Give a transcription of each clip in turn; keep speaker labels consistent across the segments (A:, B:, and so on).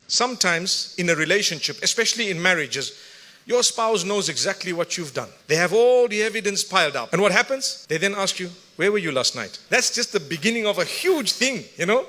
A: Sometimes in a relationship, especially in marriages, your spouse knows exactly what you've done. They have all the evidence piled up. And what happens? They then ask you, where were you last night? That's just the beginning of a huge thing, you know.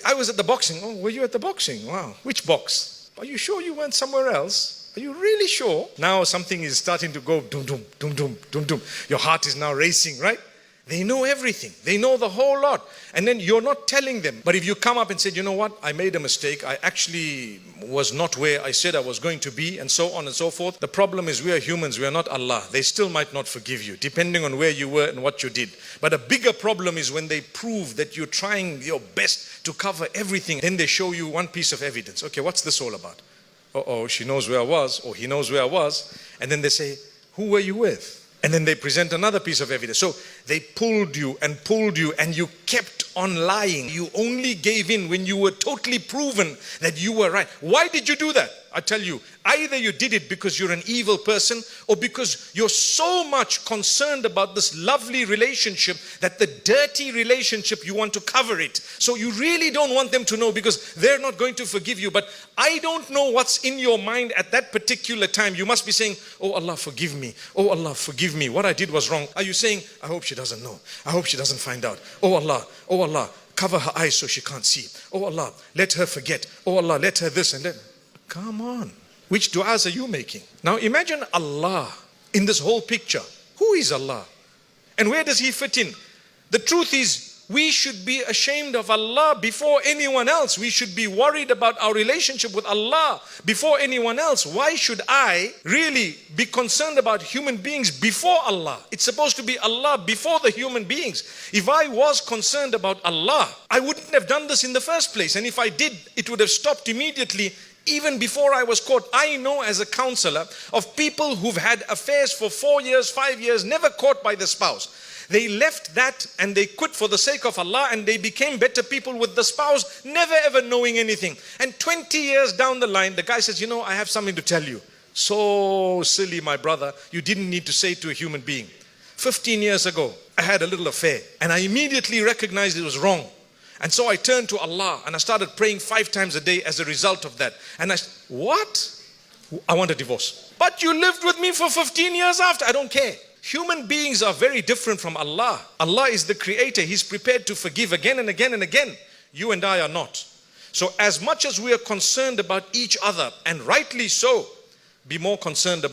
A: I was at the boxing. Oh, were you at the boxing? Wow. Which box? Are you sure you went somewhere else? Are you really sure? Now something is starting to go dum dum dum dum dum dum. Your heart is now racing, right? They know everything. They know the whole lot. And then you're not telling them. But if you come up and say, you know what, I made a mistake. I actually was not where I said I was going to be, and so on and so forth. The problem is we are humans. We are not Allah. They still might not forgive you, depending on where you were and what you did. But a bigger problem is when they prove that you're trying your best to cover everything. Then they show you one piece of evidence. Okay, what's this all about? Uh-oh, she knows where I was, or he knows where I was. And then they say, who were you with? And then they present another piece of evidence. So they pulled you, and you kept on lying. You only gave in when you were totally proven that you were right. Why did you do that? I tell you, either you did it because you're an evil person, or because you're so much concerned about this lovely relationship that the dirty relationship, you want to cover it. So you really don't want them to know, because they're not going to forgive you. But I don't know what's in your mind at that particular time. You must be saying, oh Allah, forgive me. Oh Allah, forgive me. What I did was wrong. Are you saying, I hope she doesn't know. I hope she doesn't find out. Oh Allah, cover her eyes so she can't see. Oh Allah, let her forget. Oh Allah, let her this and that. Come on. Which du'as are you making? Now imagine Allah in this whole picture. Who is Allah? And where does He fit in? The truth is, we should be ashamed of Allah before anyone else. We should be worried about our relationship with Allah before anyone else. Why should I really be concerned about human beings before Allah? It's supposed to be Allah before the human beings. If I was concerned about Allah, I wouldn't have done this in the first place. And if I did, it would have stopped immediately. Even before I was caught. I know as a counselor of people who've had affairs for 4 years, 5 years, never caught by the spouse. They left that and they quit for the sake of Allah, and they became better people with the spouse, never ever knowing anything. And 20 years down the line, the guy says, you know, I have something to tell you. So silly, my brother, you didn't need to say it to a human being. 15 years ago, I had a little affair, and I immediately recognized it was wrong. And so I turned to Allah and I started praying 5 times a day as a result of that. And I said, what? I want a divorce. But you lived with me for 15 years after. I don't care. Human beings are very different from Allah. Allah is the creator. He's prepared to forgive again and again and again. You and I are not. So as much as we are concerned about each other, and rightly so, be more concerned about